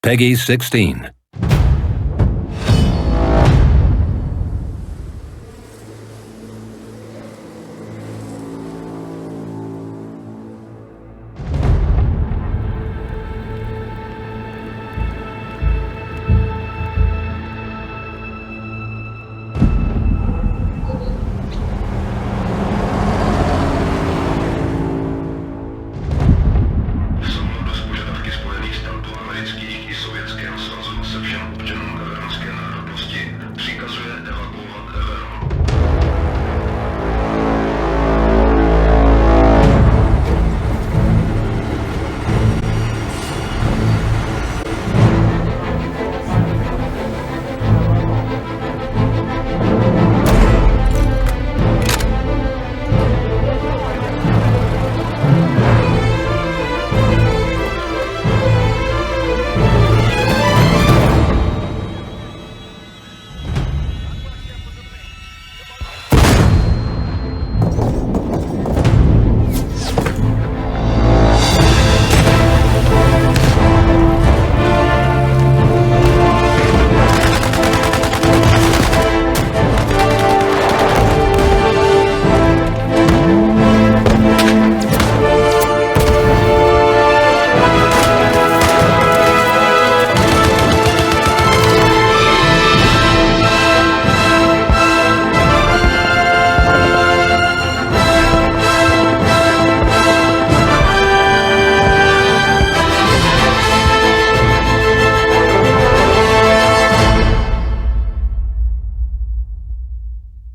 Peggy 16.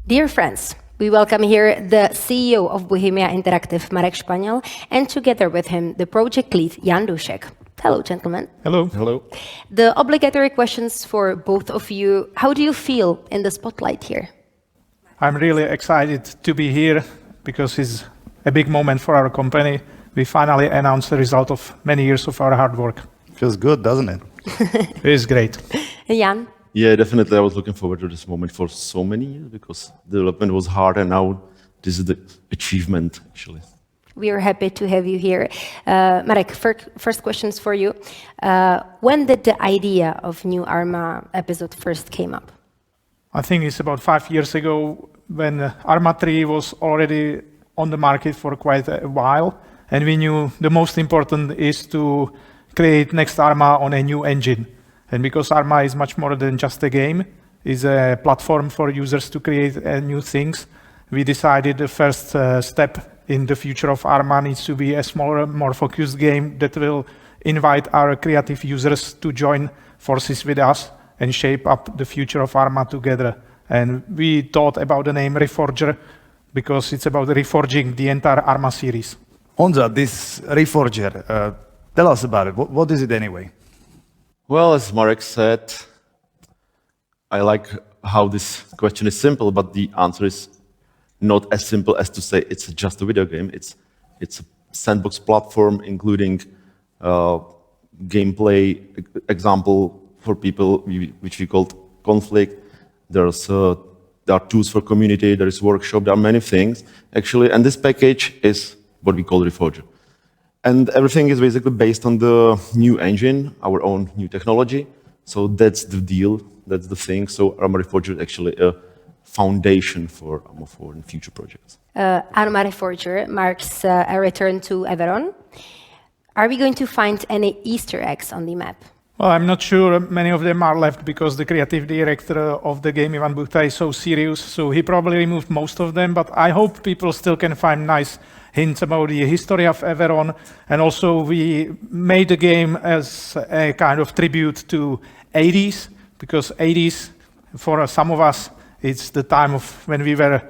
Dear friends, we welcome here the CEO of Bohemia Interactive, Marek Španěl, and together with him, the project lead, Jan Dušek. Hello, gentlemen. Hello. Hello. The obligatory questions for both of you. How do you feel in the spotlight here? I'm really excited to be here because it's a big moment for our company. We finally announced the result of many years of our hard work. Feels good, doesn't it? It is great. Jan? Yeah, definitely. I was looking forward to this moment for so many years because development was hard, and now this is the achievement, actually. We are happy to have you here. Marek, first questions for you. When did the idea of new ArmA episode first came up? I think it's about 5 years ago when ArmA 3 was already on the market for quite a while, and we knew the most important is to create next ArmA on a new engine. And because ArmA is much more than just a game, it's a platform for users to create new things, we decided the first step in the future of ArmA needs to be a smaller, more focused game that will invite our creative users to join forces with us and shape up the future of ArmA together. And we thought about the name Reforger because it's about reforging the entire ArmA series. Honza, this Reforger, tell us about it. What is it anyway? Well, as Marek said, I like how this question is simple, but the answer is not as simple as to say it's just a video game. It's a sandbox platform, including gameplay example for people, which we called conflict. There are tools for community, there is workshop, there are many things, actually, and this package is what we call Reforger. And everything is basically based on the new engine, our own new technology. So that's the deal, that's the thing. So ArmA Reforger is actually a foundation for ArmA 4 and future projects. ArmA Reforger marks a return to Everon. Are we going to find any Easter eggs on the map? Well, I'm not sure many of them are left because the creative director of the game, Ivan Buchta, is so serious, so he probably removed most of them, but I hope people still can find nice hints about the history of Everon, and also we made the game as a kind of tribute to 80s, because 80s, for some of us, it's the time of when we were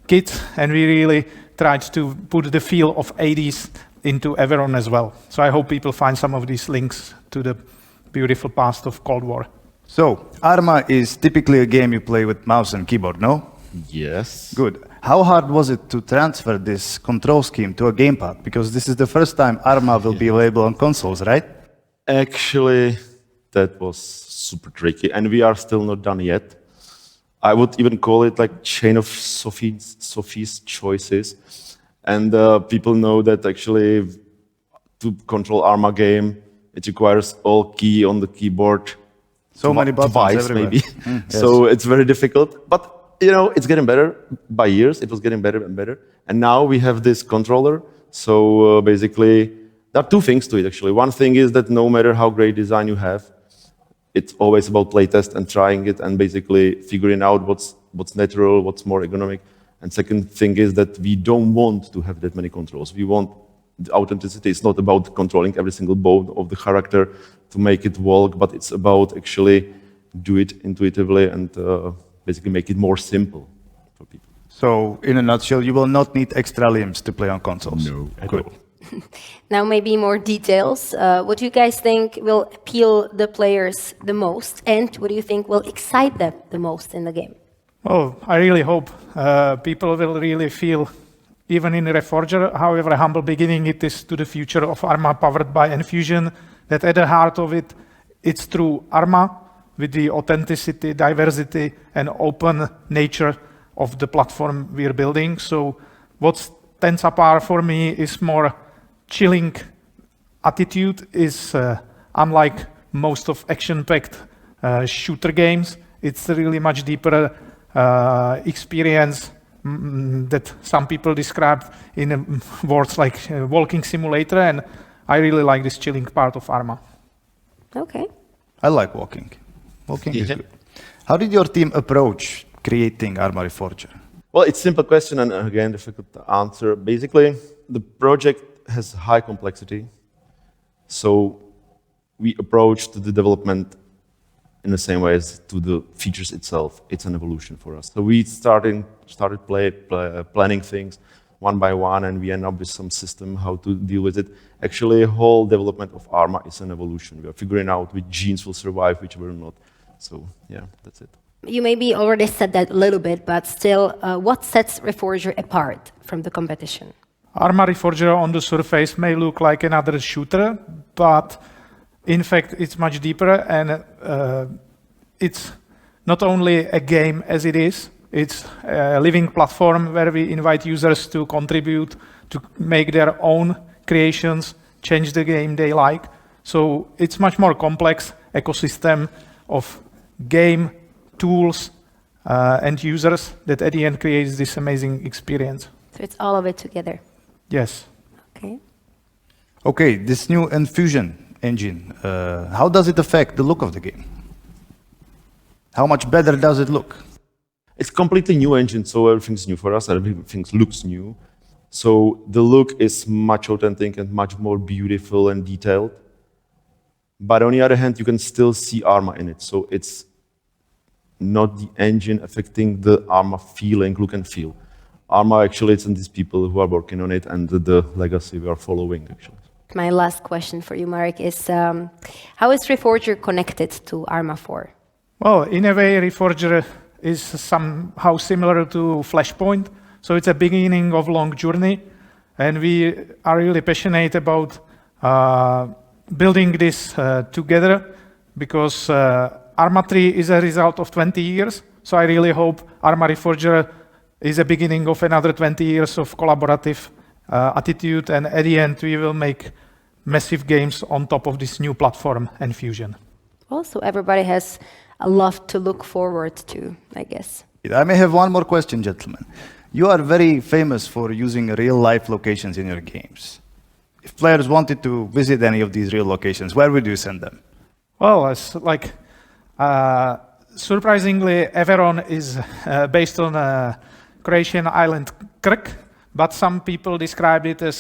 kids, and we really tried to put the feel of 80s into Everon as well. So I hope people find some of these links to the beautiful past of Cold War. So, ArmA is typically a game you play with mouse and keyboard, no? Yes. Good. How hard was it to transfer this control scheme to a gamepad? Because this is the first time ArmA will be available on consoles, right? Actually, that was super tricky, and we are still not done yet. I would even call it like chain of Sophie's choices. And people know that actually to control ArmA game, It requires all key on the keyboard. So many buttons twice, everywhere. maybe. Yes. So it's very difficult. But you know, it's getting better by years. It was getting better and better. And now we have this controller. So basically, there are two things to it, actually. One thing is that no matter how great design you have, it's always about playtest and trying it and basically figuring out what's natural, what's more ergonomic. And second thing is that we don't want to have that many controls. We want the authenticity. It's not about controlling every single bone of the character to make it walk, but it's about actually do it intuitively and basically make it more simple for people. So, in a nutshell, you will not need extra limbs to play on consoles. No, at Good. all. Now, maybe more details. What do you guys think will appeal the players the most, and what do you think will excite them the most in the game? Well, I really hope people will really feel, even in Reforger, however humble beginning it is to the future of ArmA powered by Infusion, that at the heart of it, it's through ArmA with the authenticity, diversity, and open nature of the platform we're building. So what stands apart for me is more chilling attitude. Is unlike most of action-packed shooter games, it's a really much deeper experience that some people describe in words like walking simulator, and I really like this chilling part of ArmA. Okay. I like walking. Walking is good. How did your team approach creating ArmA Reforger? Well, it's a simple question, and again, difficult to answer. Basically, the project has high complexity, so we approached the development in the same way as to the features itself. It's an evolution for us. So we started planning things one by one, and we end up with some system how to deal with it. Actually, whole development of ArmA is an evolution. We are figuring out which genes will survive, which will not. So yeah, that's it. You maybe already said that a little bit, but still, what sets Reforger apart from the competition? ArmA Reforger on the surface may look like another shooter, but in fact, it's much deeper, and it's not only a game as it is, it's a living platform where we invite users to contribute, to make their own creations, change the game they like. So it's much more complex ecosystem of game, tools, and users that at the end creates this amazing experience. So it's all of it together. Yes. Okay. Okay, this new Infusion engine, how does it affect the look of the game? How much better does it look? It's a completely new engine, so everything's new for us, everything looks new. So the look is much authentic and much more beautiful and detailed. But on the other hand, you can still see ArmA in it. So it's not the engine affecting the ArmA feeling, look and feel. ArmA actually, it's these people who are working on it and the legacy we are following, actually. My last question for you, Marek, is how is Reforger connected to ArmA 4? Well, in a way, Reforger is somehow similar to Flashpoint. So it's a beginning of long journey. And we are really passionate about building this together because ArmA 3 is a result of 20 years. So I really hope ArmA Reforger is a beginning of another 20 years of collaborative attitude. And at the end, we will make massive games on top of this new platform, Infusion. Well, so everybody has a lot to look forward to, I guess. I may have one more question, gentlemen. You are very famous for using real-life locations in your games. If players wanted to visit any of these real locations, where would you send them? Well, it's like, surprisingly, Everon is based on a Croatian island Krk, but some people described it as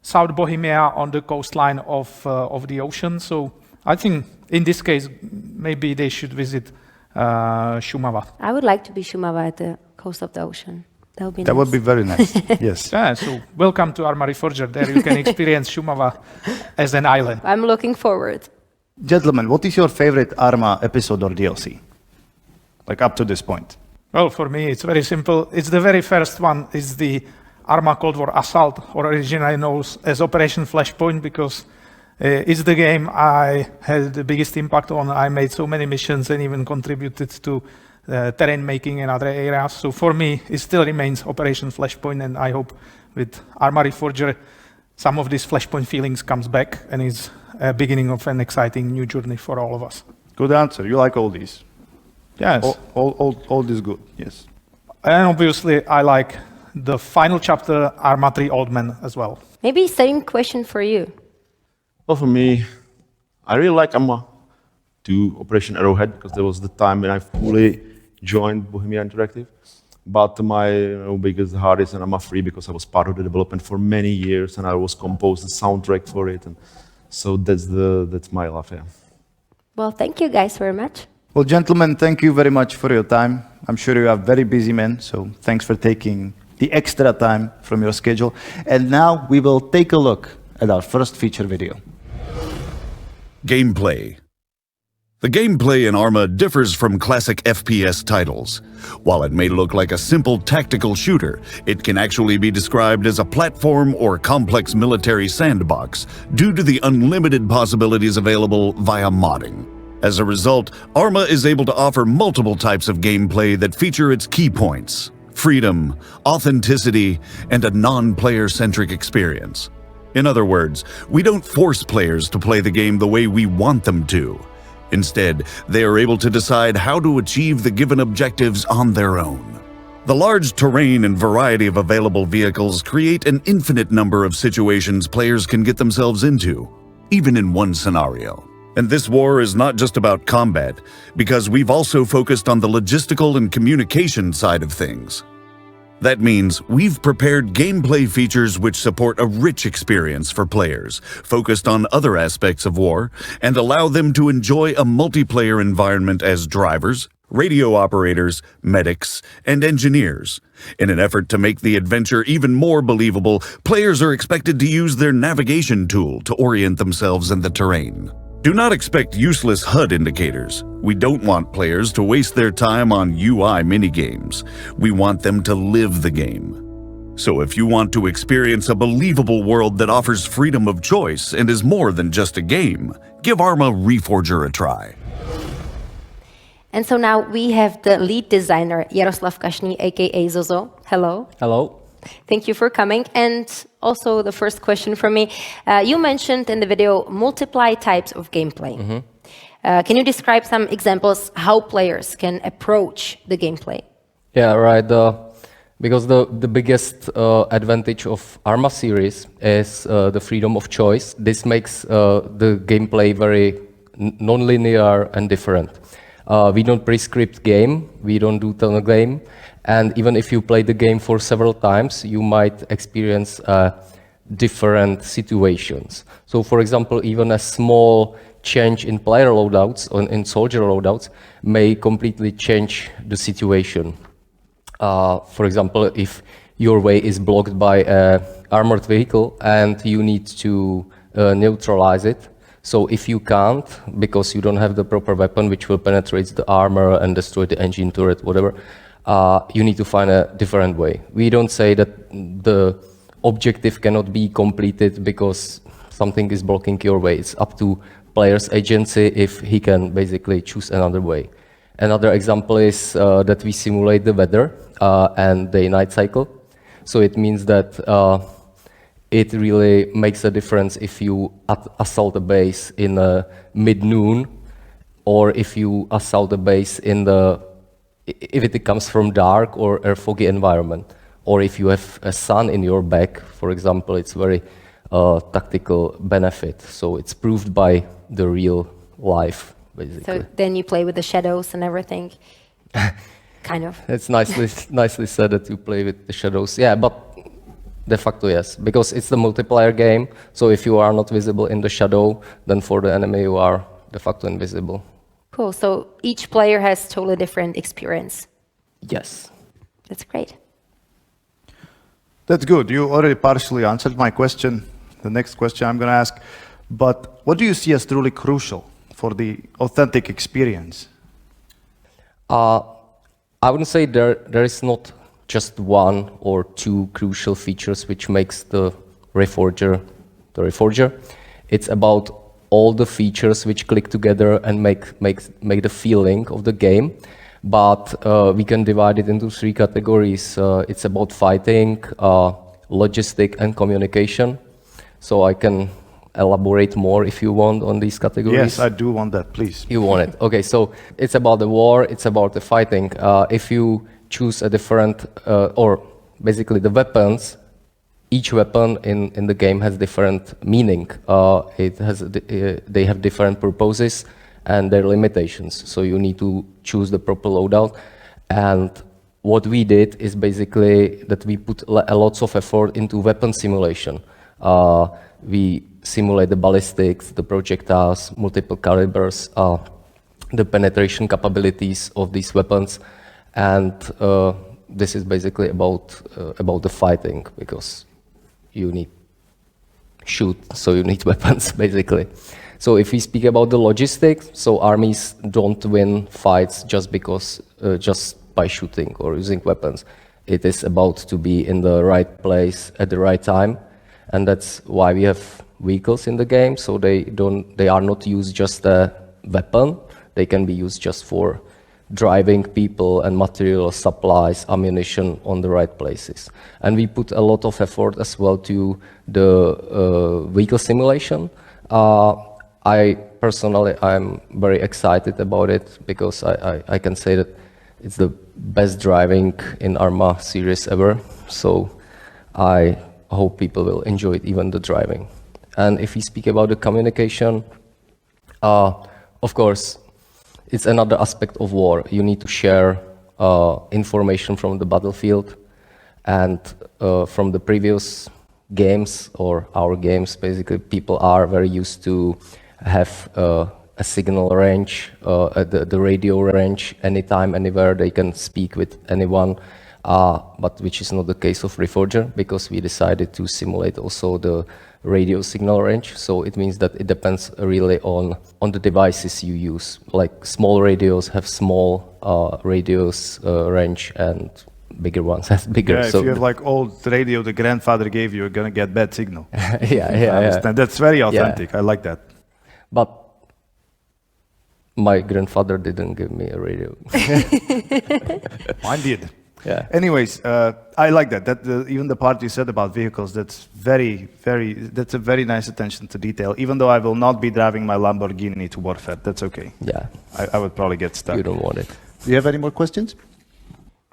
South Bohemia on the coastline of the ocean. So I think in this case, maybe they should visit Šumava. I would like to be Šumava at the coast of the ocean. That would be That nice. would be very nice, yes. Yeah, so welcome to ArmA Reforger. There you can experience Šumava as an island. I'm looking forward. Gentlemen, what is your favorite ArmA episode or DLC? Like up to this point? Well, for me, it's very simple. It's the very first one. It's the ArmA Cold War Assault, or originally known as Operation Flashpoint, because it's the game I had the biggest impact on. I made so many missions and even contributed to terrain making in other areas. So for me, it still remains Operation Flashpoint, and I hope with ArmA Reforger, some of these Flashpoint feelings comes back and is a beginning of an exciting new journey for all of us. Good answer. You like all these. Yes. All this good, yes. And obviously, I like the final chapter, ArmA 3 Old Man, as well. Maybe same question for you. Well, for me, I really like ArmA 2 Operation Arrowhead because there was the time when I fully joined Bohemia Interactive. But my biggest heart is in ArmA 3 because I was part of the development for many years and I was composed the soundtrack for it. And so that's my love, yeah. Well, thank you guys very much. Well, gentlemen, thank you very much for your time. I'm sure you are very busy men, so thanks for taking the extra time from your schedule. And now we will take a look at our first feature video. Gameplay. The gameplay in ArmA differs from classic FPS titles. While it may look like a simple tactical shooter, it can actually be described as a platform or complex military sandbox due to the unlimited possibilities available via modding. As a result, ArmA is able to offer multiple types of gameplay that feature its key points: freedom, authenticity, and a non-player-centric experience. In other words, we don't force players to play the game the way we want them to. Instead, they are able to decide how to achieve the given objectives on their own. The large terrain and variety of available vehicles create an infinite number of situations players can get themselves into, even in one scenario. And this war is not just about combat, because we've also focused on the logistical and communication side of things. That means we've prepared gameplay features which support a rich experience for players, focused on other aspects of war, and allow them to enjoy a multiplayer environment as drivers, radio operators, medics, and engineers. In an effort to make the adventure even more believable, players are expected to use their navigation tool to orient themselves in the terrain. Do not expect useless HUD indicators. We don't want players to waste their time on UI minigames. We want them to live the game. So if you want to experience a believable world that offers freedom of choice and is more than just a game, give ArmA Reforger a try. And so now we have the lead designer, Jaroslav Kašný, aka Zozo. Hello. Hello. Thank you for coming. And also the first question from me. You mentioned in the video multiple types of gameplay. Can you describe some examples how players can approach the gameplay? Yeah, right. Because the biggest advantage of ArmA series is the freedom of choice. This makes the gameplay very non-linear and different. We don't prescript game, we don't do tunnel game, and even if you play the game for several times, you might experience different situations. So for example, even a small change in player loadouts or in soldier loadouts may completely change the situation. For example, if your way is blocked by an armored vehicle and you need to neutralize it, so if you can't, because you don't have the proper weapon which will penetrate the armor and destroy the engine turret, whatever, you need to find a different way. We don't say that the objective cannot be completed because something is blocking your way. It's up to player's agency if he can basically choose another way. Another example is that we simulate the weather and day-night cycle. So it means that it really makes a difference if you assault a base in mid-noon, or if you assault a base in if it comes from dark or a foggy environment, or if you have a sun in your back, for example, it's very tactical benefit. So it's proved by the real life, basically. So then you play with the shadows and everything, kind of. It's nicely said that you play with the shadows. Yeah, but de facto, yes, because it's the multiplayer game, so if you are not visible in the shadow, then for the enemy you are de facto invisible. Cool, so each player has totally different experience. Yes. That's great. That's good. You already partially answered my question, the next question I'm going to ask. But what do you see as truly crucial for the authentic experience? I wouldn't say there is not just one or two crucial features which makes the Reforger the Reforger. It's about all the features which click together and make the feeling of the game. But we can divide it into three categories. It's about fighting, logistic, and communication. So I can elaborate more if you want on these categories. Yes, I do want that, please. You want it. Okay, so it's about the war, it's about the fighting. If you choose a different, or basically the weapons, each weapon in the game has different meaning. They have different purposes and their limitations. So you need to choose the proper loadout. And what we did is basically that we put a lots of effort into weapon simulation. We simulate the ballistics, the projectiles, multiple calibers, the penetration capabilities of these weapons, and this is basically about the fighting, because you need shoot, so you need weapons basically. So if we speak about the logistics, so armies don't win fights just because just by shooting or using weapons. It is about to be in the right place at the right time, and that's why we have vehicles in the game. So they are not used just a weapon. They can be used just for driving people and material supplies, ammunition on the right places. And we put a lot of effort as well to the vehicle simulation. I personally, I'm very excited about it because I can say that it's the best driving in ArmA series ever. So I hope people will enjoy it, even the driving. And if we speak about the communication, of course, it's another aspect of war. You need to share information from the battlefield, and from the previous games or our games, basically, people are very used to have a signal range, the radio range, anytime, anywhere they can speak with anyone, but which is not the case of Reforger, because we decided to simulate also the radio signal range. So it means that it depends really on the devices you use. Like small radios have small radios range, and bigger ones have bigger. Yeah, so if you have like old radio the grandfather gave you, you're gonna get bad signal. yeah. I understand. That's very authentic. Yeah. I like that. But my grandfather didn't give me a radio. Mine did. Yeah. Anyways, I like that. Even the part you said about vehicles, that's a very nice attention to detail. Even though I will not be driving my Lamborghini to warfare, that's okay. Yeah. I would probably get stuck. You don't want it. Do you have any more questions?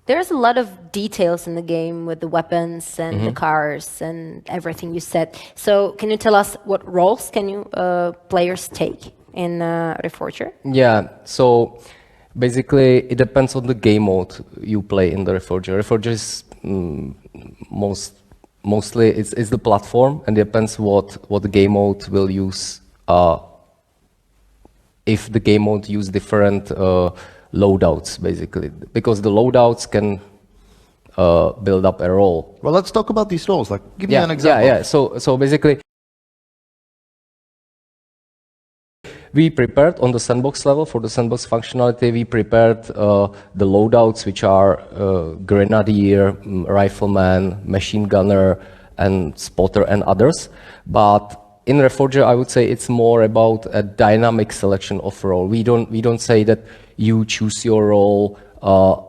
There's a lot of details in the game with the weapons and the cars and everything you said. So can you tell us what roles can you players take in Reforger? Yeah, so basically it depends on the game mode you play in the Reforger. Reforger is mostly it's the platform, and it depends what the game mode will use. If the game mode use different loadouts, basically, because the loadouts can build up a role. Well, let's talk about these roles. Like, give me an example. Yeah. So basically, we prepared on the sandbox level, for the sandbox functionality, we prepared the loadouts, which are grenadier, rifleman, machine gunner, and spotter, and others. But in Reforger, I would say it's more about a dynamic selection of role. We don't say that you choose your role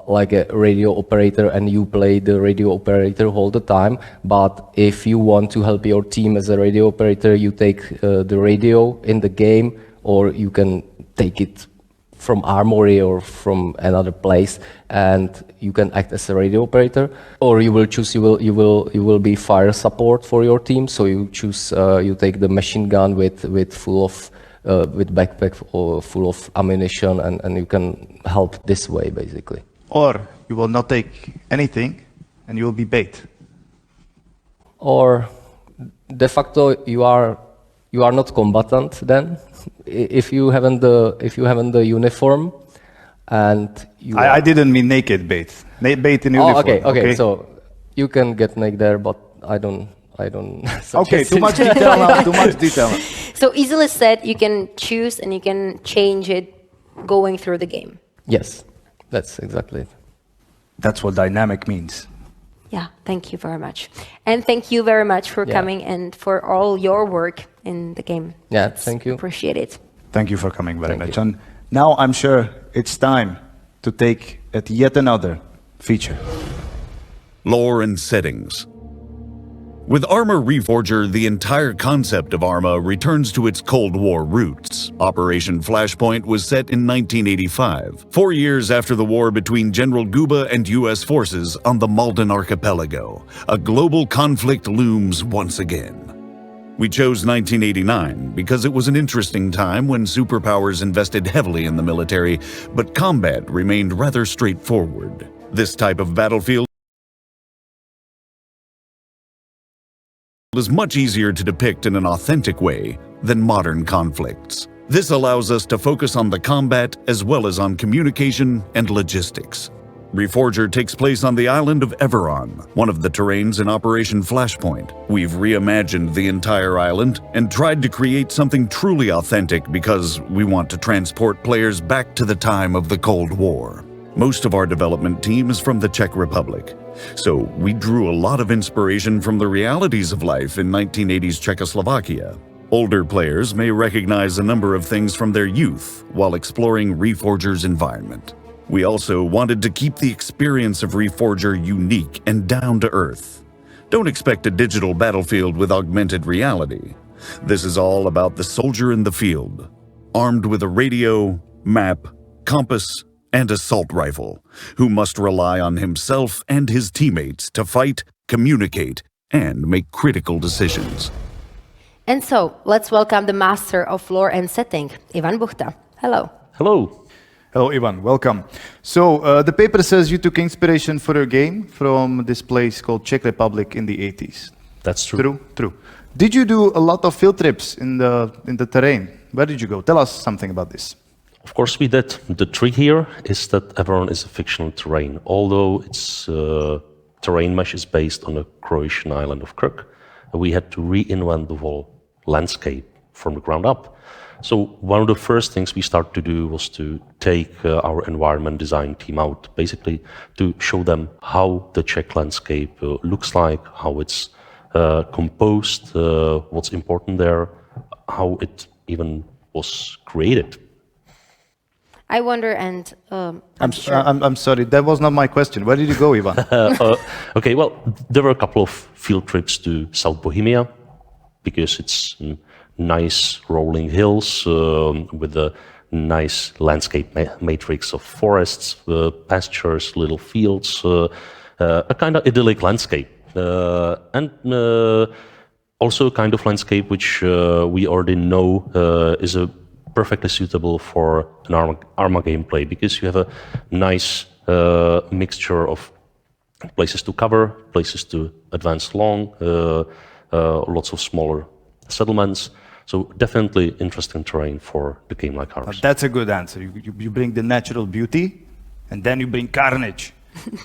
like a radio operator and you play the radio operator all the time. But if you want to help your team as a radio operator, you take the radio in the game, or you can take it from Armory or from another place, and you can act as a radio operator. Or you will choose you will be fire support for your team. So you choose you take the machine gun with backpack or full of ammunition, and you can help this way basically. Or you will not take anything, and you will be bait. Or de facto you are not combatant then. If you haven't the uniform, and you I didn't mean naked bait. Bait in uniform. Okay. So you can get naked there, but I don't. Okay, too much detail now. Too much detail. So easily said, you can choose and you can change it going through the game. Yes, that's exactly it. That's what dynamic means. Yeah, thank you very much. And thank you very much for coming and for all your work in the game. Yeah, thank you. Appreciate it. Thank you for coming very much. you. And now I'm sure it's time to take at yet another feature. Lore and settings. With ArmA Reforger, the entire concept of ArmA returns to its Cold War roots. Operation Flashpoint was set in 1985, 4 years after the war between General Guba and U.S. forces on the Malden Archipelago. A global conflict looms once again. We chose 1989 because it was an interesting time when superpowers invested heavily in the military, but combat remained rather straightforward. This type of battlefield is much easier to depict in an authentic way than modern conflicts. This allows us to focus on the combat as well as on communication and logistics. Reforger takes place on the island of Everon, one of the terrains in Operation Flashpoint. We've reimagined the entire island and tried to create something truly authentic because we want to transport players back to the time of the Cold War. Most of our development team is from the Czech Republic, so we drew a lot of inspiration from the realities of life in 1980s Czechoslovakia. Older players may recognize a number of things from their youth while exploring Reforger's environment. We also wanted to keep the experience of Reforger unique and down to earth. Don't expect a digital battlefield with augmented reality. This is all about the soldier in the field, armed with a radio, map, compass, and assault rifle, who must rely on himself and his teammates to fight, communicate, and make critical decisions. And so, let's welcome the master of lore and setting, Ivan Buchta. Hello. Hello. Hello, Ivan. Welcome. So, the paper says you took inspiration for your game from this place called Czech Republic in the 80s. That's true. True? True. Did you do a lot of field trips in the terrain? Where did you go? Tell us something about this. Of course we did. The trick here is that Everon is a fictional terrain, although its terrain mesh is based on the Croatian island of Krk. We had to reinvent the whole landscape from the ground up. So one of the first things we started to do was to take our environment design team out, basically to show them how the Czech landscape looks like, how it's composed, what's important there, how it even was created. I wonder, and I'm sorry, that was not my question. Where did you go, Ivan? Okay, well, there were a couple of field trips to South Bohemia, because it's nice rolling hills with a nice landscape matrix of forests, pastures, little fields, a kind of idyllic landscape. And also a kind of landscape which we already know is perfectly suitable for an ArmA gameplay, because you have a nice mixture of places to cover, places to advance along, lots of smaller settlements. So definitely interesting terrain for the game like ours. That's a good answer. You bring the natural beauty, and then you bring carnage.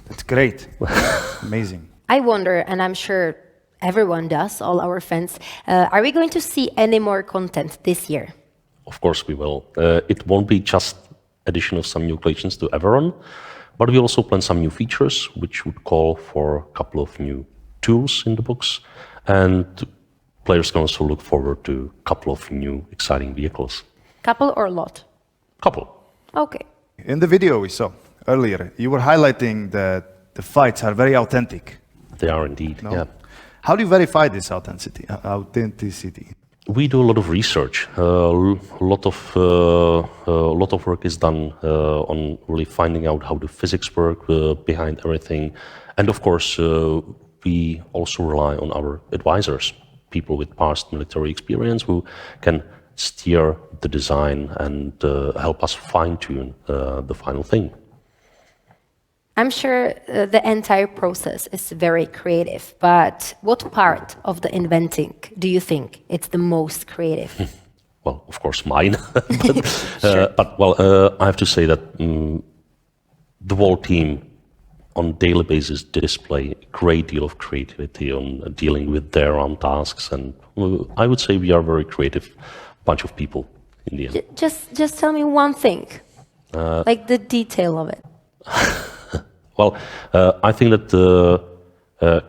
That's great. Amazing. I wonder, and I'm sure everyone does, all our fans, are we going to see any more content this year? Of course we will. It won't be just addition of some new collections to Everon, but we also plan some new features, which would call for a couple of new tools in the books, and players can also look forward to a couple of new exciting vehicles. Couple or lot? Couple. Okay. In the video we saw earlier, you were highlighting that the fights are very authentic. They are indeed, No? yeah. How do you verify this authenticity? We do a lot of research. A lot of work is done on really finding out how the physics work behind everything, and of course we also rely on our advisors, people with past military experience who can steer the design and help us fine-tune the final thing. I'm sure the entire process is very creative, but what part of the inventing do you think it's the most creative? Well, of course, mine. But I have to say that the whole team on a daily basis display a great deal of creativity on dealing with their own tasks, and I would say we are a very creative bunch of people in the end. Just tell me one thing, like the detail of it. Well, I think that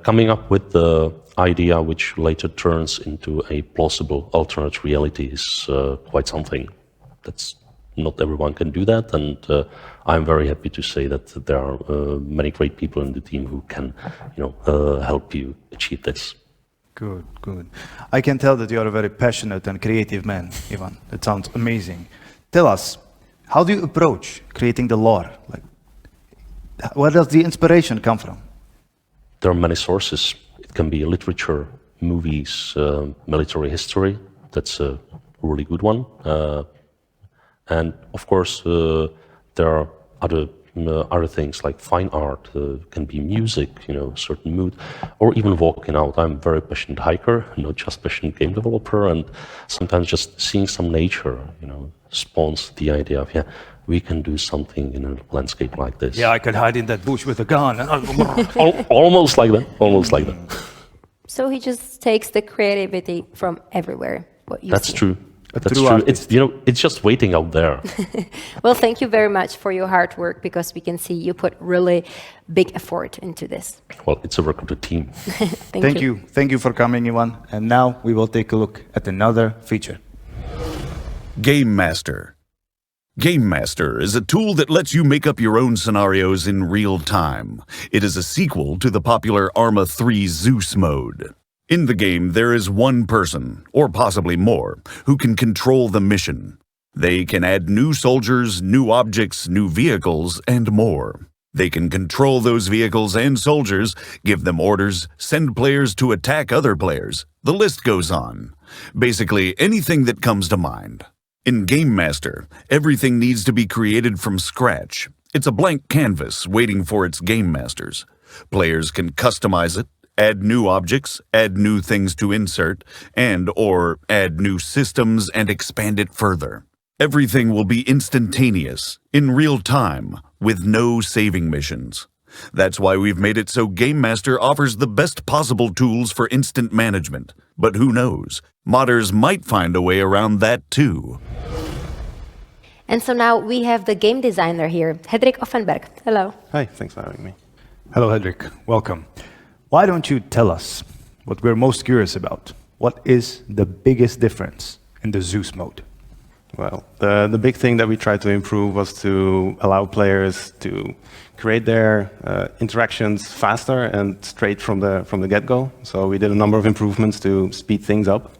coming up with the idea which later turns into a plausible alternate reality is quite something. That's not everyone can do that, and I'm very happy to say that there are many great people in the team who can, help you achieve this. Good, good. I can tell that you are a very passionate and creative man, Ivan. That sounds amazing. Tell us, how do you approach creating the lore? Like, where does the inspiration come from? There are many sources. It can be literature, movies, military history. That's a really good one. And of course, there are other things like fine art, can be music, certain mood, or even walking out. I'm a very passionate hiker, not just passionate game developer, and sometimes just seeing some nature, spawns the idea of, we can do something in a landscape like this. Yeah, I could hide in that bush with a gun. Almost like that, almost like that. So he just takes the creativity from everywhere. What you That's see. true. That's true true. It's it's just waiting out there. Well, thank you very much for your hard work, because we can see you put really big effort into this. Well, it's a work of the team. Thank you. Thank you for coming, Ivan. And now we will take a look at another feature. Game Master. Game Master is a tool that lets you make up your own scenarios in real time. It is a sequel to the popular ArmA 3 Zeus mode. In the game, there is one person, or possibly more, who can control the mission. They can add new soldiers, new objects, new vehicles, and more. They can control those vehicles and soldiers, give them orders, send players to attack other players. The list goes on. Basically, anything that comes to mind. In Game Master, everything needs to be created from scratch. It's a blank canvas waiting for its game masters. Players can customize it, add new objects, add new things to insert, or add new systems and expand it further. Everything will be instantaneous, in real time, with no saving missions. That's why we've made it so Game Master offers the best possible tools for instant management. But who knows? Modders might find a way around that too. And so now we have the game designer here, Hedrik Offenberg. Hello. Hi, thanks for having me. Hello, Hedrik. Welcome. Why don't you tell us what we're most curious about? What is the biggest difference in the Zeus mode? Well, the big thing that we tried to improve was to allow players to create their interactions faster and straight from the get-go. So we did a number of improvements to speed things up.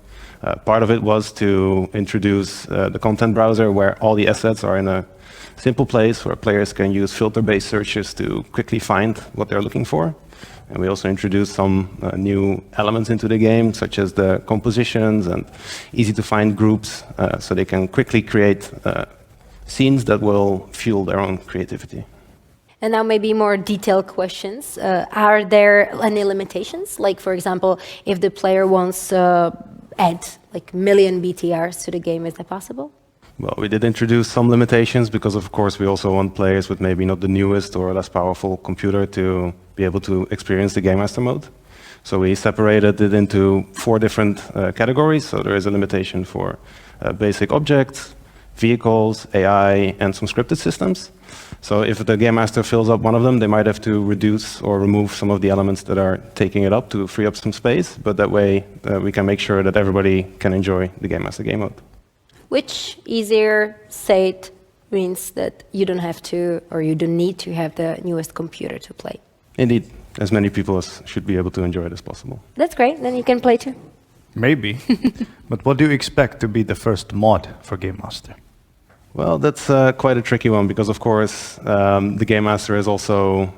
Part of it was to introduce the content browser where all the assets are in a simple place where players can use filter-based searches to quickly find what they're looking for. And we also introduced some new elements into the game, such as the compositions and easy-to-find groups, so they can quickly create scenes that will fuel their own creativity. And now maybe more detailed questions. Are there any limitations? Like, for example, if the player wants to add like million BTRs to the game, is that possible? Well, we did introduce some limitations because, of course, we also want players with maybe not the newest or less powerful computer to be able to experience the Game Master mode. So we separated it into 4 different categories. So there is a limitation for basic objects, vehicles, AI, and some scripted systems. So if the Game Master fills up one of them, they might have to reduce or remove some of the elements that are taking it up to free up some space. But that way, we can make sure that everybody can enjoy the Game Master game mode. Which easier said means that you don't have to, or you don't need to have the newest computer to play. Indeed, as many people as should be able to enjoy it as possible. That's great, then you can play too. Maybe. But what do you expect to be the first mod for Game Master? Well, that's quite a tricky one because, of course, the Game Master is also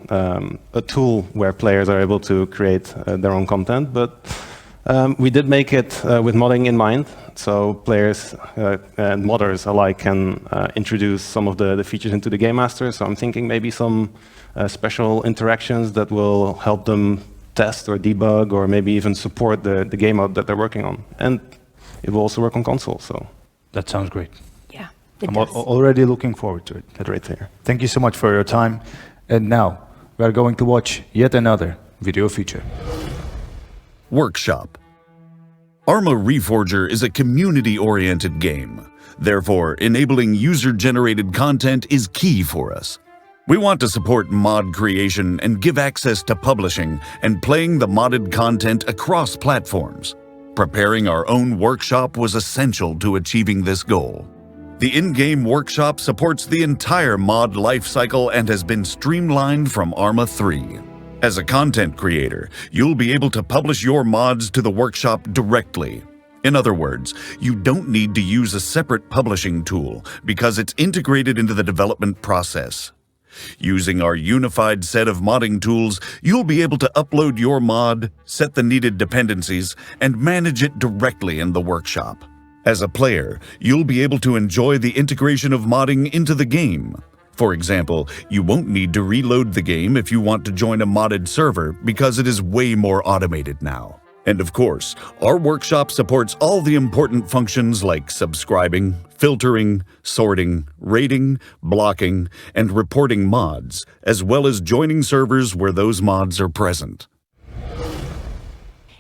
a tool where players are able to create their own content. But we did make it with modding in mind. So players and modders alike can introduce some of the features into the Game Master. So I'm thinking maybe some special interactions that will help them test or debug or maybe even support the game mode that they're working on. And it will also work on console. So That sounds great. Yeah, I'm already looking forward to it. great to hear. Thank you so much for your time. And now we are going to watch yet another video feature. Workshop. ArmA Reforger is a community-oriented game. Therefore, enabling user-generated content is key for us. We want to support mod creation and give access to publishing and playing the modded content across platforms. Preparing our own workshop was essential to achieving this goal. The in-game workshop supports the entire mod lifecycle and has been streamlined from ArmA 3. As a content creator, you'll be able to publish your mods to the workshop directly. In other words, you don't need to use a separate publishing tool because it's integrated into the development process. Using our unified set of modding tools, you'll be able to upload your mod, set the needed dependencies, and manage it directly in the workshop. As a player, you'll be able to enjoy the integration of modding into the game. For example, you won't need to reload the game if you want to join a modded server because it is way more automated now. And of course, our workshop supports all the important functions like subscribing, filtering, sorting, rating, blocking, and reporting mods, as well as joining servers where those mods are present.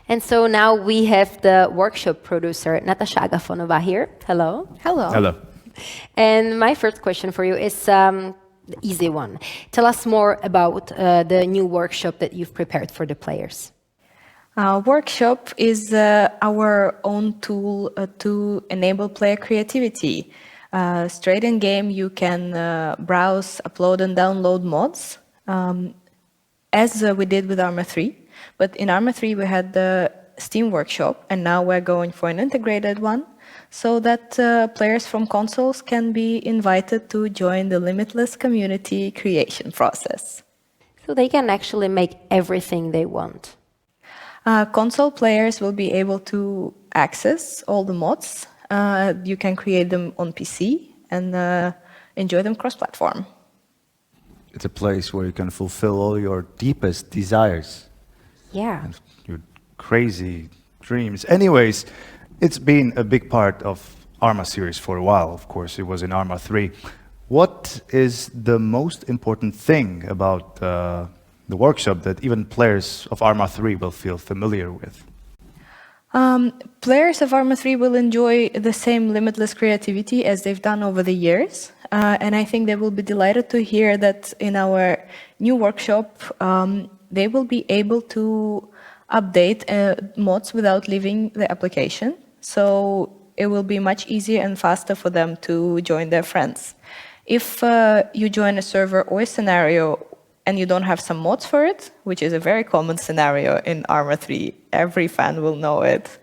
And so now we have the workshop producer, Natasha Agafonova here. Hello. Hello. Hello. And my first question for you is the easy one. Tell us more about the new workshop that you've prepared for the players. Workshop is our own tool to enable player creativity. Straight in game, you can browse, upload, and download mods, as we did with ArmA 3. But in ArmA 3, we had the Steam Workshop, and now we're going for an integrated one, so that players from consoles can be invited to join the limitless community creation process. So they can actually make everything they want. Console players will be able to access all the mods. You can create them on PC and enjoy them cross-platform. It's a place where you can fulfill all your deepest desires. Yeah. And your crazy dreams. Anyways, it's been a big part of ArmA series for a while. Of course, it was in ArmA 3. What is the most important thing about the workshop that even players of ArmA 3 will feel familiar with? Players of ArmA 3 will enjoy the same limitless creativity as they've done over the years. And I think they will be delighted to hear that in our new workshop, they will be able to update mods without leaving the application. So it will be much easier and faster for them to join their friends. If you join a server or a scenario and you don't have some mods for it, which is a very common scenario in ArmA 3, every fan will know it,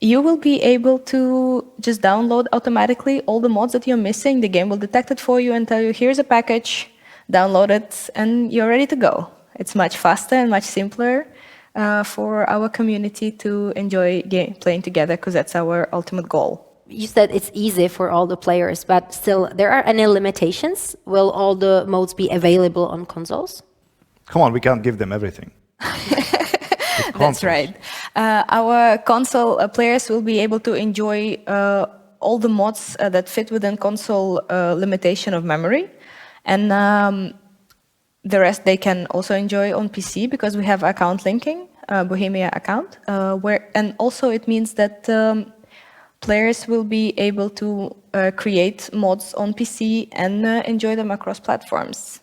you will be able to just download automatically all the mods that you're missing. The game will detect it for you and tell you, here's a package, download it, and you're ready to go. It's much faster and much simpler for our community to enjoy playing together, because that's our ultimate goal. You said it's easy for all the players, but still, there are any limitations? Will all the modes be available on consoles? Come on, we can't give them everything. That's right. Our console players will be able to enjoy all the mods that fit within console limitation of memory. And the rest they can also enjoy on PC, because we have account linking, Bohemia account, and also it means that players will be able to create mods on PC and enjoy them across platforms.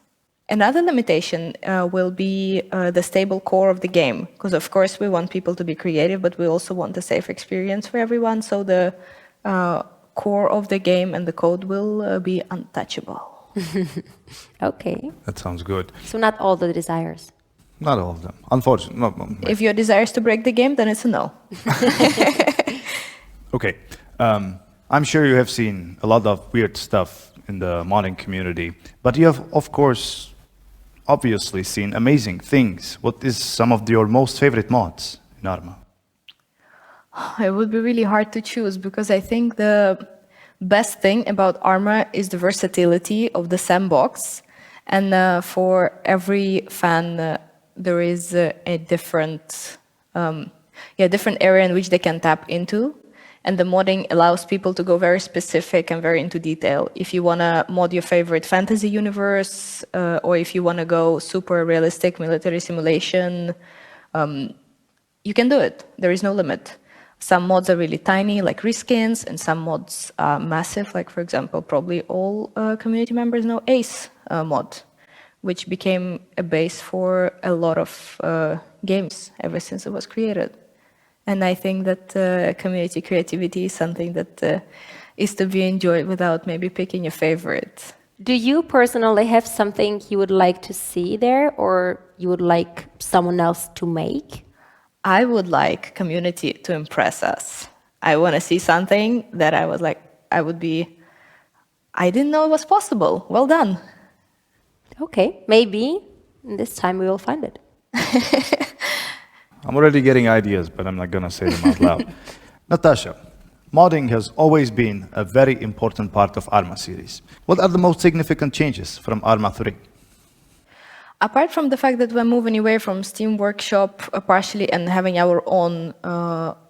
Another limitation will be the stable core of the game, because of course we want people to be creative, but we also want a safe experience for everyone, so the core of the game and the code will be untouchable. Okay. That sounds good. So not all the desires. Not all of them, unfortunately. No. If your desire is to break the game, then it's a no. Okay, I'm sure you have seen a lot of weird stuff in the modding community, but you have, of course, obviously seen amazing things. What is some of your most favorite mods in ArmA? It would be really hard to choose, because I think the best thing about ArmA is the versatility of the sandbox. And for every fan, there is a different area in which they can tap into. And the modding allows people to go very specific and very into detail. If you want to mod your favorite fantasy universe, or if you want to go super realistic military simulation, you can do it. There is no limit. Some mods are really tiny, like reskins, and some mods are massive, like, for example, probably all community members know Ace mod, which became a base for a lot of games ever since it was created. And I think that community creativity is something that is to be enjoyed without maybe picking a favorite. Do you personally have something you would like to see there, or you would like someone else to make? I would like community to impress us. I want to see something that I was like, I didn't know it was possible. Well done. Okay, maybe this time we will find it. I'm already getting ideas, but I'm not going to say them out loud. Natasha, modding has always been a very important part of ArmA series. What are the most significant changes from ArmA 3? Apart from the fact that we're moving away from Steam Workshop partially and having our own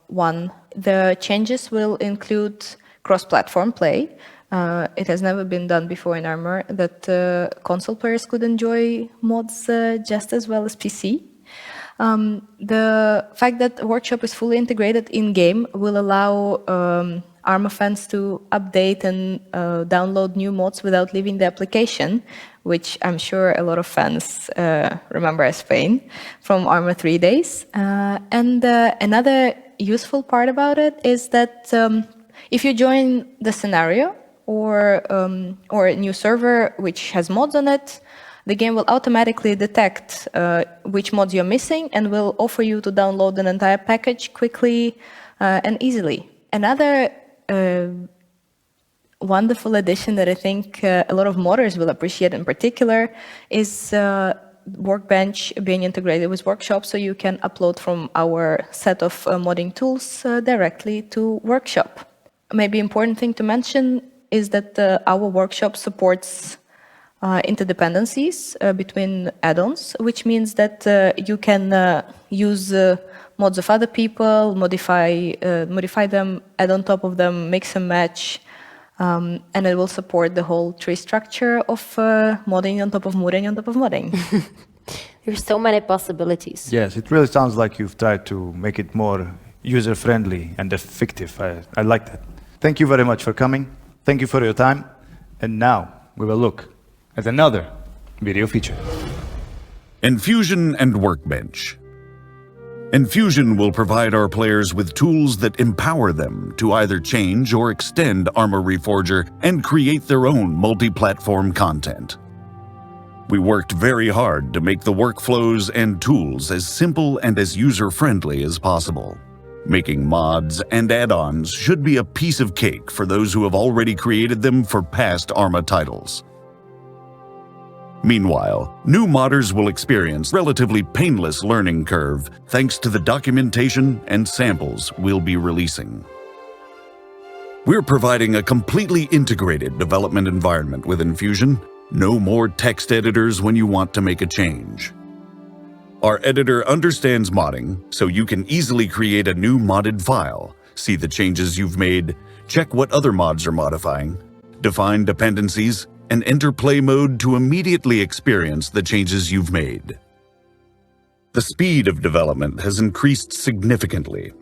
one, the changes will include cross-platform play. It has never been done before in ArmA that console players could enjoy mods just as well as PC. The fact that Workshop is fully integrated in-game will allow ArmA fans to update and download new mods without leaving the application, which I'm sure a lot of fans remember as pain from ArmA 3 days. And another useful part about it is that if you join the scenario or a new server which has mods on it, the game will automatically detect which mods you're missing and will offer you to download an entire package quickly and easily. Another wonderful addition that I think a lot of modders will appreciate in particular is Workbench being integrated with Workshop, so you can upload from our set of modding tools directly to Workshop. Maybe important thing to mention is that our Workshop supports interdependencies between add-ons, which means that you can use mods of other people, modify them, add on top of them, mix and match, and it will support the whole tree structure of modding on top of modding on top of modding. There's so many possibilities. Yes, it really sounds like you've tried to make it more user-friendly and effective. I like that. Thank you very much for coming. Thank you for your time. And now we will look at another video feature. Infusion and Workbench. Infusion will provide our players with tools that empower them to either change or extend ArmA Reforger and create their own multi-platform content. We worked very hard to make the workflows and tools as simple and as user-friendly as possible. Making mods and add-ons should be a piece of cake for those who have already created them for past ArmA titles. Meanwhile, new modders will experience relatively painless learning curve thanks to the documentation and samples we'll be releasing. We're providing a completely integrated development environment with Infusion. No more text editors when you want to make a change. Our editor understands modding, so you can easily create a new modded file, see the changes you've made, check what other mods are modifying, define dependencies, and enter play mode to immediately experience the changes you've made. The speed of development has increased significantly,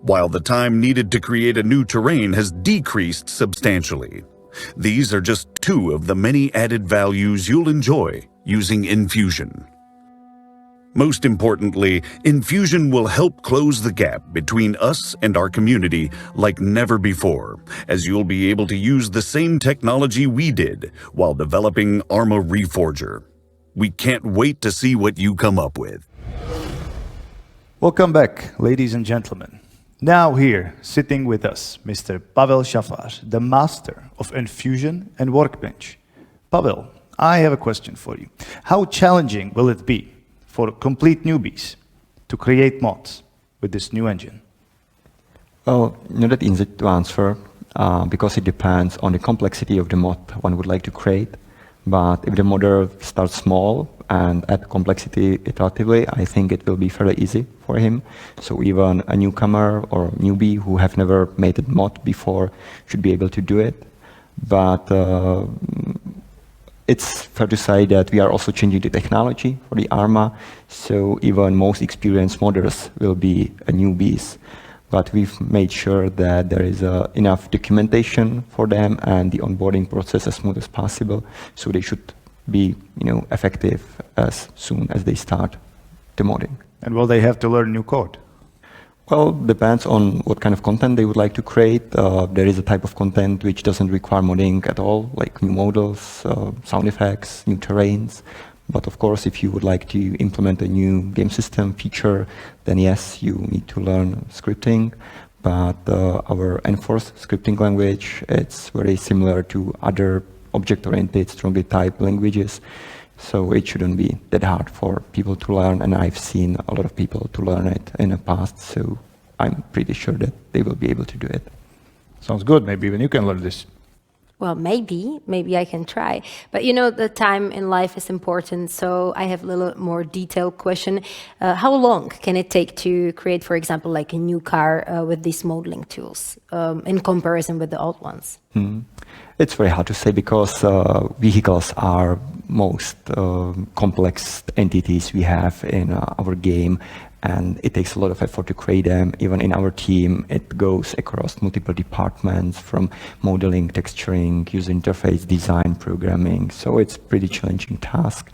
while the time needed to create a new terrain has decreased substantially. These are just two of the many added values you'll enjoy using Infusion. Most importantly, Infusion will help close the gap between us and our community like never before, as you'll be able to use the same technology we did while developing ArmA Reforger. We can't wait to see what you come up with. Welcome back, ladies and gentlemen. Now here, sitting with us, Mr. Pavel Shafar, the master of Infusion and Workbench. Pavel, I have a question for you. How challenging will it be for complete newbies to create mods with this new engine? Well, not that easy to answer because it depends on the complexity of the mod one would like to create. But if the modder starts small and add complexity iteratively, I think it will be fairly easy for him. So even a newcomer or newbie who have never made a mod before should be able to do it. But it's fair to say that we are also changing the technology for the ArmA, so even most experienced modders will be newbies. But we've made sure that there is enough documentation for them and the onboarding process as smooth as possible, so they should be effective as soon as they start the modding. And will they have to learn new code? Well, depends on what kind of content they would like to create. There is a type of content which doesn't require modding at all, like new models, sound effects, new terrains. But of course, if you would like to implement a new game system feature, then yes, you need to learn scripting. But our enforced scripting language, it's very similar to other object-oriented, strongly typed languages. So it shouldn't be that hard for people to learn, and I've seen a lot of people to learn it in the past, so I'm pretty sure that they will be able to do it. Sounds good. Maybe even you can learn this. Well, maybe I can try. But you know, the time in life is important, so I have a little more detailed question. How long can it take to create, for example, like a new car with these modeling tools in comparison with the old ones? It's very hard to say because vehicles are most complex entities we have in our game, and it takes a lot of effort to create them. Even in our team, it goes across multiple departments, from modeling, texturing, user interface, design, programming. So it's a pretty challenging task,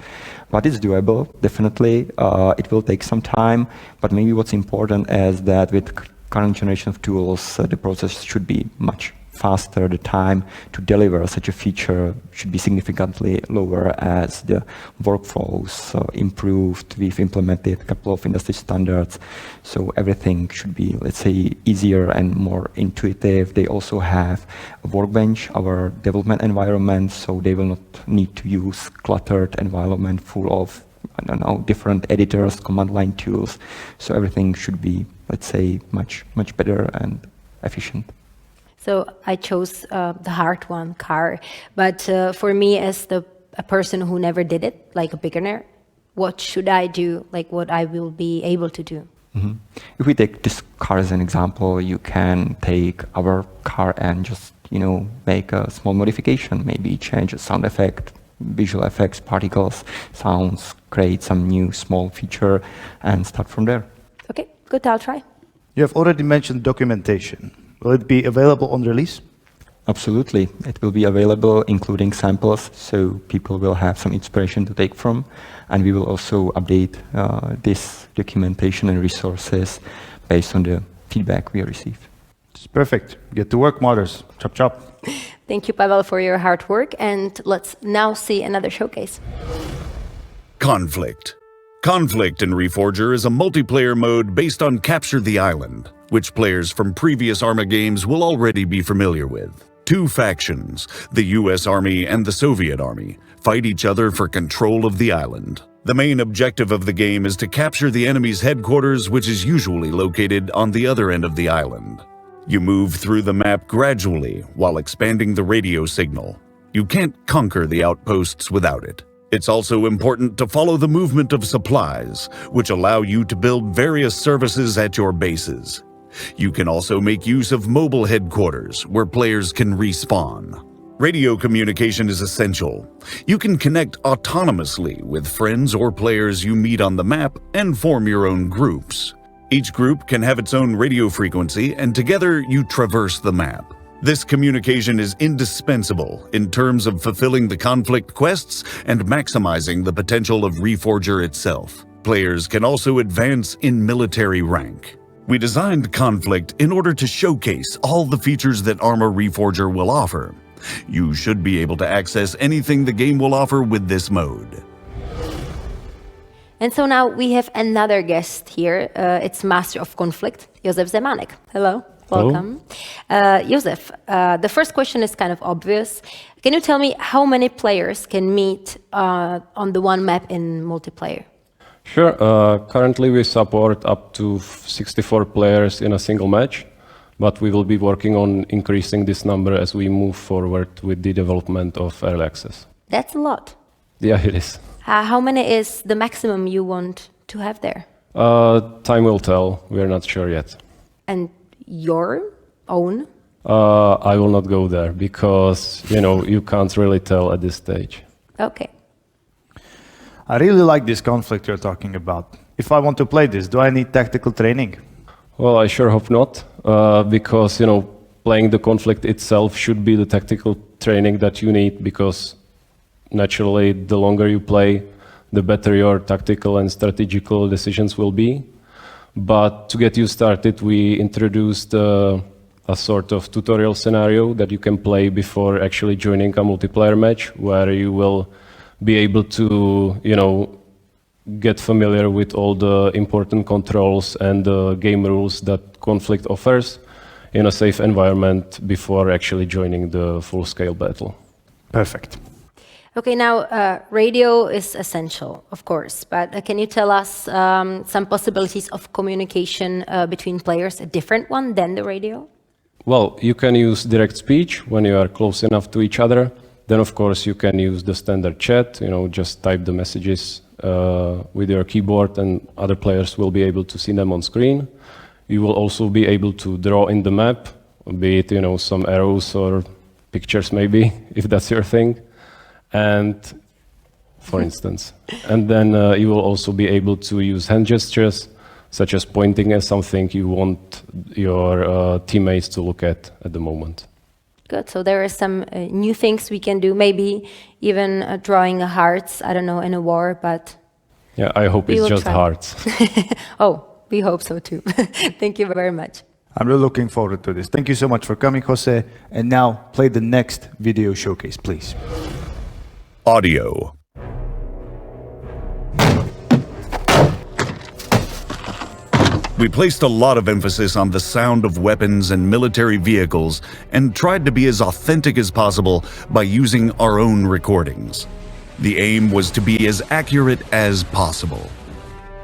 but it's doable, definitely. It will take some time, but maybe what's important is that with current generation of tools, the process should be much faster. The time to deliver such a feature should be significantly lower as the workflows improved. We've implemented a couple of industry standards, so everything should be, let's say, easier and more intuitive. They also have a Workbench, our development environment, so they will not need to use cluttered environment full of, I don't know, different editors, command line tools. So everything should be, let's say, much better and efficient. So I chose the hard one, car. But for me, as a person who never did it, like a beginner, what should I do? Like what I will be able to do? If we take this car as an example, you can take our car and just, make a small modification, maybe change a sound effect, visual effects, particles, sounds, create some new small feature, and start from there. Okay, good, I'll try. You have already mentioned documentation. Will it be available on release? Absolutely. It will be available, including samples, so people will have some inspiration to take from. And we will also update this documentation and resources based on the feedback we receive. It's perfect. Get to work, modders. Chop, chop. Thank you, Pavel, for your hard work. And let's now see another showcase. Conflict. Conflict in Reforger is a multiplayer mode based on Capture the Island, which players from previous ArmA games will already be familiar with. Two factions, the US Army and the Soviet Army, fight each other for control of the island. The main objective of the game is to capture the enemy's headquarters, which is usually located on the other end of the island. You move through the map gradually while expanding the radio signal. You can't conquer the outposts without it. It's also important to follow the movement of supplies, which allow you to build various services at your bases. You can also make use of mobile headquarters, where players can respawn. Radio communication is essential. You can connect autonomously with friends or players you meet on the map and form your own groups. Each group can have its own radio frequency, and together you traverse the map. This communication is indispensable in terms of fulfilling the conflict quests and maximizing the potential of Reforger itself. Players can also advance in military rank. We designed Conflict in order to showcase all the features that ArmA Reforger will offer. You should be able to access anything the game will offer with this mode. And so now we have another guest here. It's Master of Conflict, Josef Zemanek. Hello. Welcome. Josef, the first question is kind of obvious. Can you tell me how many players can meet on the one map in multiplayer? Sure. Currently we support up to 64 players in a single match, but we will be working on increasing this number as we move forward with the development of early access. That's a lot. Yeah, it is. How many is the maximum you want to have there? Time will tell. We are not sure yet. And your own? I will not go there because, you can't really tell at this stage. Okay. I really like this conflict you're talking about. If I want to play this, do I need tactical training? Well, I sure hope not, because, playing the conflict itself should be the tactical training that you need, because naturally, the longer you play, the better your tactical and strategical decisions will be. But to get you started, we introduced a sort of tutorial scenario that you can play before actually joining a multiplayer match, where you will be able to, get familiar with all the important controls and the game rules that Conflict offers in a safe environment before actually joining the full-scale battle. Perfect. Okay, now radio is essential, of course, but can you tell us some possibilities of communication between players, a different one than the radio? Well, you can use direct speech when you are close enough to each other. Then, of course, you can use the standard chat, just type the messages with your keyboard and other players will be able to see them on screen. You will also be able to draw in the map, be it, some arrows or pictures maybe, if that's your thing. And for instance, and then you will also be able to use hand gestures, such as pointing at something you want your teammates to look at the moment. Good, so there are some new things we can do, maybe even drawing hearts, I don't know, in a war, but... Yeah, I hope it's just hearts. Oh, we hope so too. Thank you very much. I'm really looking forward to this. Thank you so much for coming, Jose. And now, play the next video showcase, please. Audio. We placed a lot of emphasis on the sound of weapons and military vehicles and tried to be as authentic as possible by using our own recordings. The aim was to be as accurate as possible.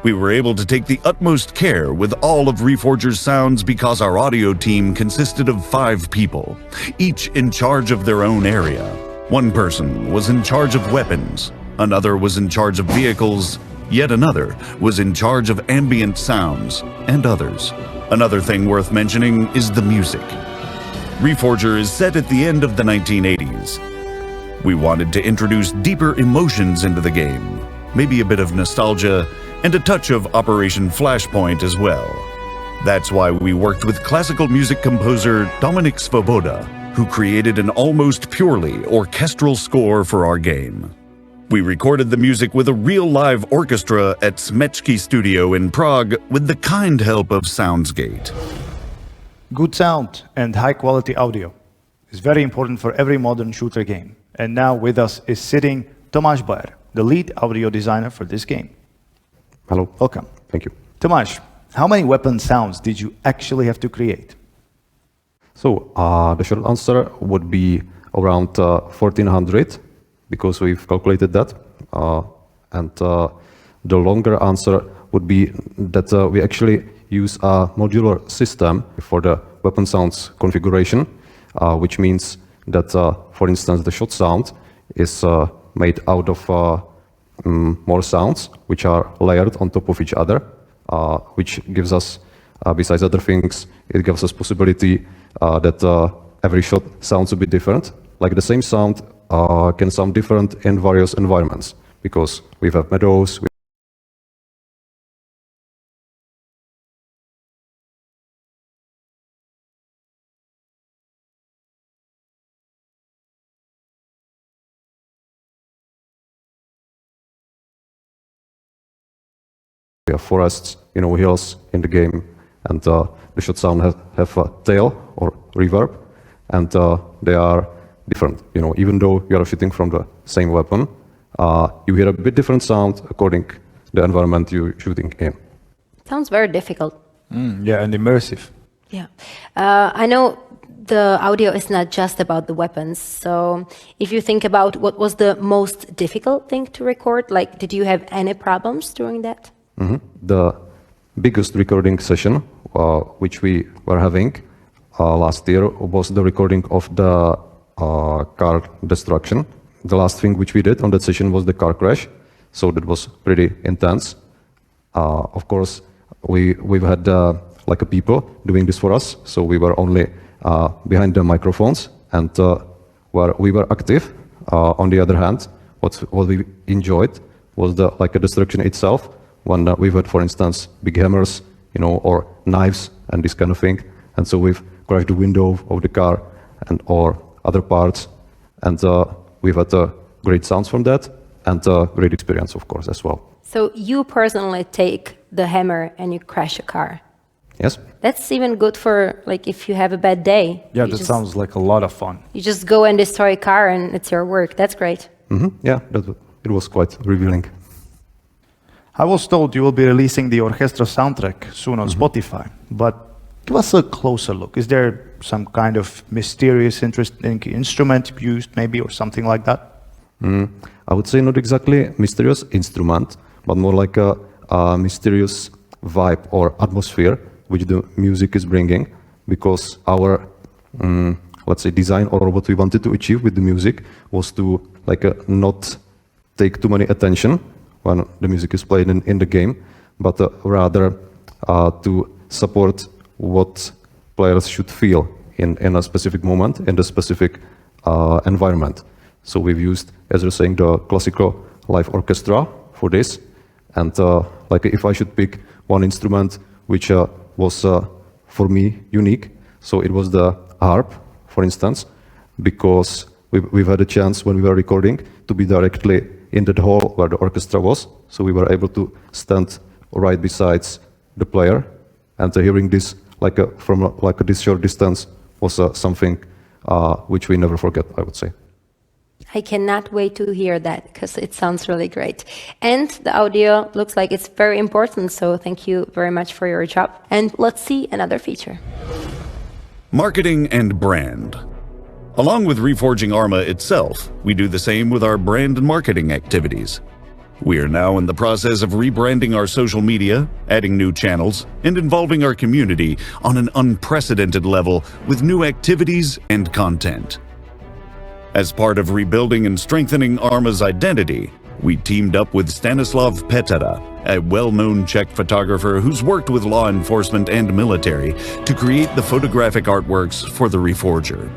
We were able to take the utmost care with all of Reforger's sounds because our audio team consisted of 5 people, each in charge of their own area. One person was in charge of weapons, another was in charge of vehicles, yet another was in charge of ambient sounds, and others. Another thing worth mentioning is the music. Reforger is set at the end of the 1980s. We wanted to introduce deeper emotions into the game, maybe a bit of nostalgia, and a touch of Operation Flashpoint as well. That's why we worked with classical music composer Dominik Svoboda, who created an almost purely orchestral score for our game. We recorded the music with a real live orchestra at Smeczki Studio in Prague with the kind help of Soundsgate. Good sound and high-quality audio is very important for every modern shooter game. And now with us is sitting Tomáš Bayer, the lead audio designer for this game. Hello. Welcome. Thank you. Tomáš, how many weapon sounds did you actually have to create? So the short answer would be around 1400, because we've calculated that. And the longer answer would be that we actually use a modular system for the weapon sounds configuration, which means that, for instance, the shot sound is made out of more sounds, which are layered on top of each other, which gives us, besides other things, it gives us possibility that every shot sounds a bit different. Like the same sound can sound different in various environments, because we have meadows. We have forests, hills in the game, and the shot sound have a tail or reverb, and they are different. Even though you are shooting from the same weapon, you hear a bit different sound according to the environment you're shooting in. Sounds very difficult. Yeah, and immersive. Yeah. I know the audio is not just about the weapons. So if you think about what was the most difficult thing to record, like did you have any problems during that? Mm-hmm. The biggest recording session, which we were having last year, was the recording of the car destruction. The last thing which we did on that session was the car crash, so that was pretty intense. Of course, we've had like a people doing this for us, so we were only behind the microphones, and where we were active. On the other hand, what we enjoyed was the a destruction itself, when we've had, for instance, big hammers, or knives and this kind of thing, and so we've crashed the window of the car and or other parts, and we've had great sounds from that, and great experience, of course, as well. So you personally take the hammer and you crash a car? Yes. That's even good for if you have a bad day. Yeah, that sounds like a lot of fun. You just go and destroy a car and it's your work. That's great. Mm-hmm. Yeah, it it was quite revealing. I was told you will be releasing the orchestra soundtrack soon on Spotify, but give us a closer look. Is there some kind of mysterious, interesting instrument used, maybe, or something like that? I would say not exactly mysterious instrument, but more like a mysterious vibe or atmosphere which the music is bringing, because our, let's say, design or what we wanted to achieve with the music was to not take too many attention when the music is played in the game, but rather to support what players should feel in a specific moment, in the specific environment. So we've used, as you're saying, the classical live orchestra for this. And if I should pick one instrument which was for me unique, so it was the harp, for instance, because we've had a chance when we were recording to be directly in that hall where the orchestra was. So we were able to stand right beside the player, and hearing this from this short distance was something which we never forget, I would say. I cannot wait to hear that, because it sounds really great. And the audio looks like it's very important, so thank you very much for your job. And let's see another feature. Marketing and brand. Along with reforging ArmA itself, we do the same with our brand and marketing activities. We are now in the process of rebranding our social media, adding new channels, and involving our community on an unprecedented level with new activities and content. As part of rebuilding and strengthening ArmA's identity, we teamed up with Stanislav Petera, a well-known Czech photographer who's worked with law enforcement and military to create the photographic artworks for the Reforger.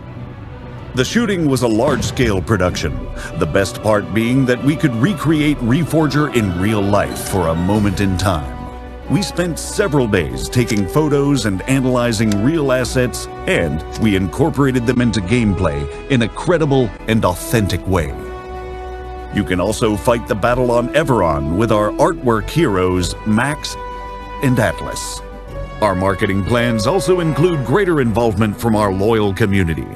The shooting was a large-scale production, the best part being that we could recreate Reforger in real life for a moment in time. We spent several days taking photos and analyzing real assets, and we incorporated them into gameplay in a credible and authentic way. You can also fight the battle on Everon with our artwork heroes, Max and Atlas. Our marketing plans also include greater involvement from our loyal community.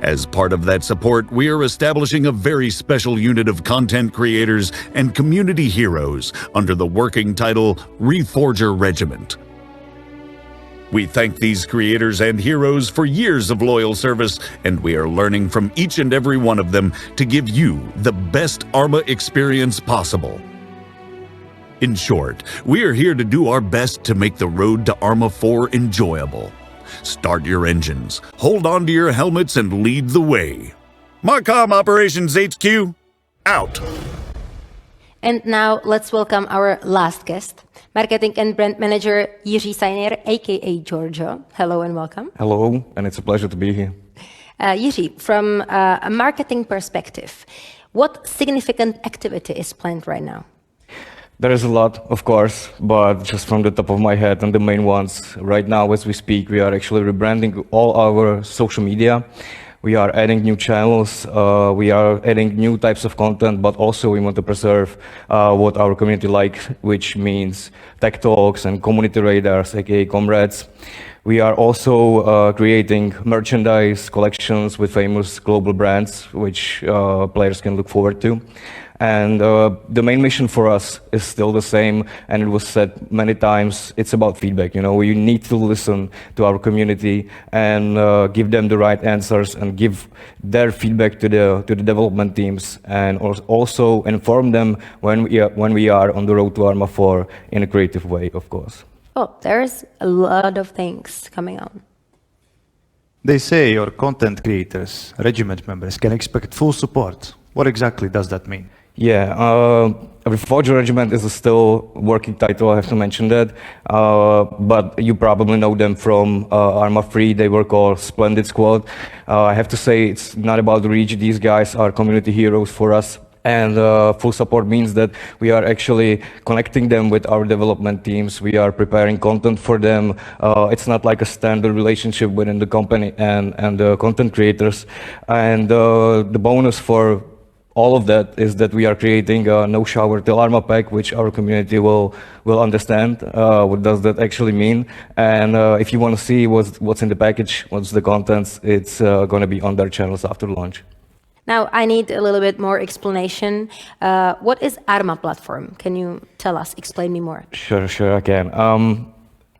As part of that support, we are establishing a very special unit of content creators and community heroes under the working title Reforger Regiment. We thank these creators and heroes for years of loyal service, and we are learning from each and every one of them to give you the best ArmA experience possible. In short, we are here to do our best to make the road to ArmA 4 enjoyable. Start your engines, hold on to your helmets, and lead the way. Marcom Operations HQ, out. And now let's welcome our last guest, Marketing and Brand Manager Jiří Sajner, aka Giorgio. Hello and welcome. Hello, and it's a pleasure to be here. Jiří, from a marketing perspective, what significant activity is planned right now? There is a lot, of course, but just from the top of my head, and the main ones, right now as we speak, we are actually rebranding all our social media. We are adding new channels, we are adding new types of content, but also we want to preserve what our community likes, which means tech talks and community radars, aka comrades. We are also creating merchandise collections with famous global brands, which players can look forward to. And the main mission for us is still the same, and it was said many times, it's about feedback. You know, we need to listen to our community and give them the right answers and give their feedback to the development teams, and also inform them when we are on the road to ArmA 4 in a creative way, of course. Oh, there's a lot of things coming on. They say your content creators, regiment members, can expect full support. What exactly does that mean? Yeah, Reforger Regiment is a still working title, I have to mention that, but you probably know them from ArmA 3, they were called Splendid Squad. I have to say it's not about the reach, these guys are community heroes for us, and full support means that we are actually connecting them with our development teams, we are preparing content for them, it's not like a standard relationship within the company and the content creators, and the bonus for all of that is that we are creating a no shower till ArmA pack, which our community will understand what does that actually mean. And if you want to see what's in the package, what's the contents, it's going to be on their channels after launch. Now, I need a little bit more explanation. What is ArmA platform? Can you tell us, explain me more? Sure, I can.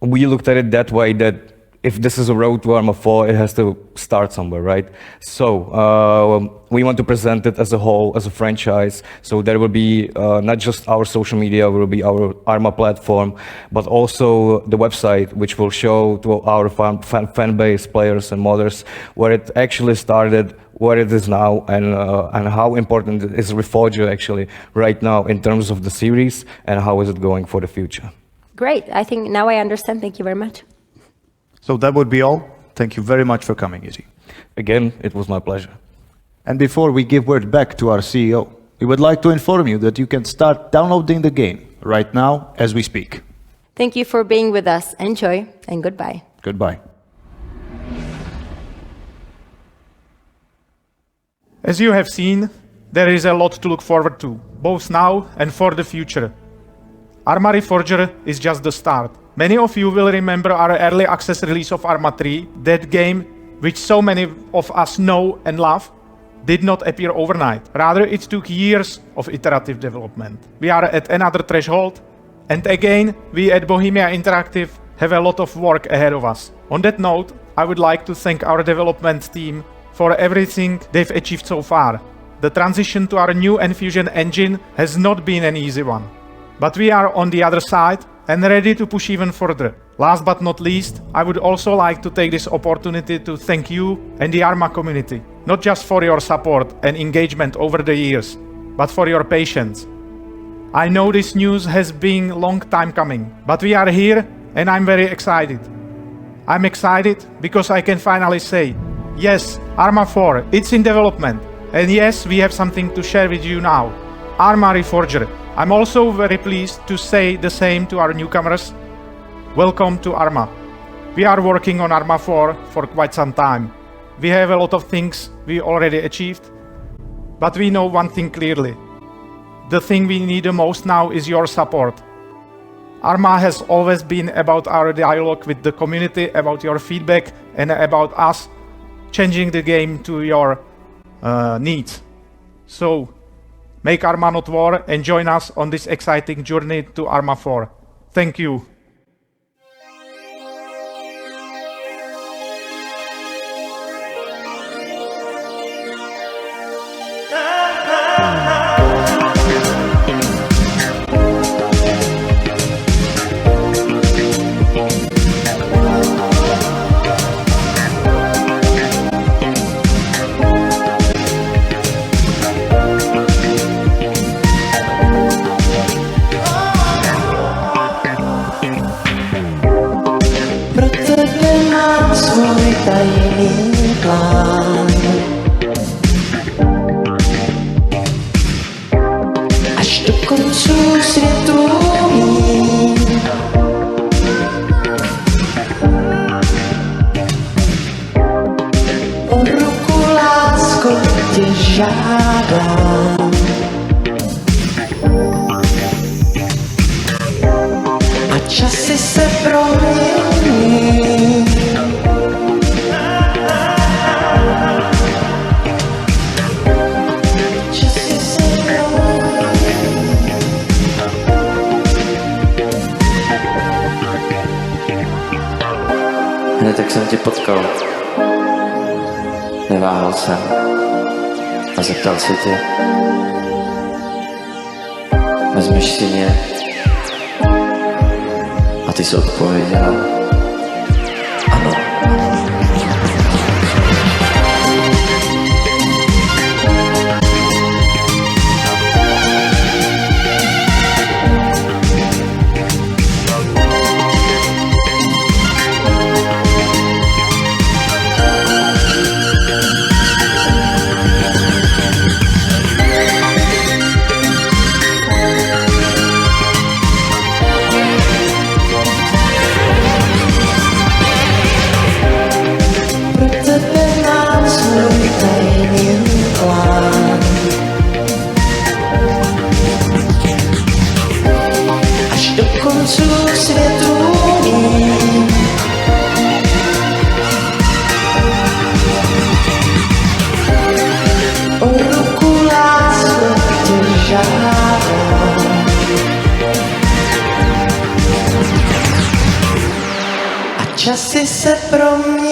We looked at it that way, that if this is a road to ArmA 4, it has to start somewhere, right? So we want to present it as a whole, as a franchise. So there will be not just our social media, will be our ArmA platform, but also the website, which will show to our fan base, players and modders, where it actually started, where it is now, and how important is Reforger actually right now in terms of the series, and how is it going for the future. Great. I think now I understand. Thank you very much. So that would be all. Thank you very much for coming, Izzy. Again, it was my pleasure. And before we give word back to our CEO, we would like to inform you that you can start downloading the game right now as we speak. Thank you for being with us. Enjoy and goodbye. Goodbye. As you have seen, there is a lot to look forward to, both now and for the future. ArmA Reforger is just the start. Many of you will remember our early access release of ArmA 3, that game, which so many of us know and love, did not appear overnight. Rather, it took years of iterative development. We are at another threshold, and again, we at Bohemia Interactive have a lot of work ahead of us. On that note, I would like to thank our development team for everything they've achieved so far. The transition to our new Infusion engine has not been an easy one. But we are on the other side and ready to push even further. Last but not least, I would also like to take this opportunity to thank you and the ArmA community, not just for your support and engagement over the years, but for your patience. I know this news has been a long time coming, but we are here and I'm very excited. I'm excited because I can finally say, yes, ArmA 4, it's in development, and yes, we have something to share with you now. ArmA Reforger. I'm also very pleased to say the same to our newcomers. Welcome to ArmA. We are working on ArmA 4 for quite some time. We have a lot of things we already achieved, but we know one thing clearly. The thing we need the most now is your support. ArmA has always been about our dialogue with the community, about your feedback, and about us changing the game to your needs. So, make ArmA not war and join us on this exciting journey to ArmA 4. Thank you. tajný plán. Až do koncu světu o ruku, lásko, tě žádám. A časy se promění. Hned jak jsem tě potkal, neváhal jsem a zeptal se tě, vezmeš si mě? A ty jsi odpověděl, ano. se pro mě